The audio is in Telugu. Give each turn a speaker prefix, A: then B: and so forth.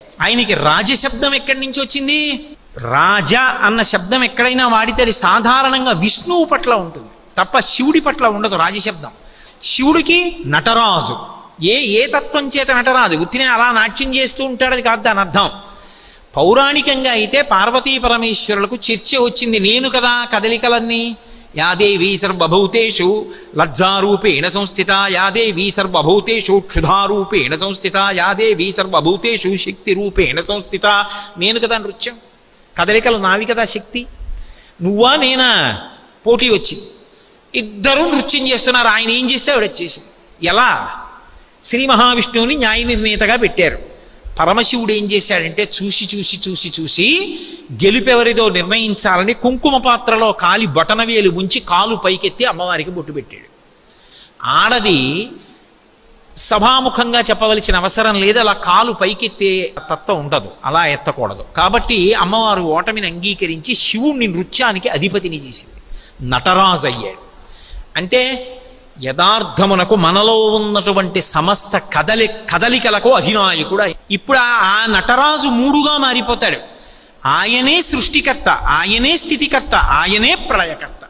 A: ఆయనకి రాజశబ్దం ఎక్కడి నుంచి వచ్చింది? రాజ అన్న శబ్దం ఎక్కడైనా వాడితే అది సాధారణంగా విష్ణువు పట్ల ఉంటుంది తప్ప శివుడి పట్ల ఉండదు రాజశబ్దం. శివుడికి నటరాజు. ఏ తత్వం చేత నటరాజు? ఉత్తినే అలా నాట్యం చేస్తూ ఉంటాడు, అది కాదు దాని అర్థం. పౌరాణికంగా అయితే పార్వతీ పరమేశ్వరులకు చర్చ వచ్చింది. నేను కదా కదలికలన్నీ. యాదేవీ సర్వభూతేషు లజ్జారూపేణ సంస్థిత, యాదేవీ సర్వభూతేషు క్షుధారూపేణ సంస్థిత, యాదేవీ సర్వభూతేషు శక్తి రూపేణ సంస్థిత. నేను కదా నృత్యం, కదలికలు నావి కదా శక్తి. నువ్వా నేనా? పోటీ వచ్చి ఇద్దరూ నృత్యం చేస్తున్నారు. ఆయన ఏం చేస్తే ఆవిడ వచ్చేసింది. ఎలా? శ్రీ మహావిష్ణువుని న్యాయ నిర్ణేతగా పెట్టారు. పరమశివుడు ఏం చేశాడంటే చూసి గెలుపెవరిదో నిర్ణయించాలని కుంకుమ పాత్రలో కాలి బొటనవేలు ఉంచి కాలు పైకెత్తి అమ్మవారికి బొట్టు పెట్టాడు. ఆడది సభాముఖంగా చెప్పవలసిన అవసరం లేదు, అలా కాలు పైకెత్తే తత్వం ఉండదు, అలా ఎత్తకూడదు. కాబట్టి అమ్మవారు ఓటమిని అంగీకరించి శివుణ్ణి నృత్యానికి అధిపతిని చేసింది. నటరాజు అయ్యాడు. అంటే యథార్థమునకు మనలో ఉన్నటువంటి సమస్త కదలికలకు అధినాయకుడు. ఇప్పుడు ఆ నటరాజు మూడుగా మారిపోతాడు. ఆయనే సృష్టికర్త, ఆయనే స్థితికర్త, ఆయనే ప్రళయకర్త.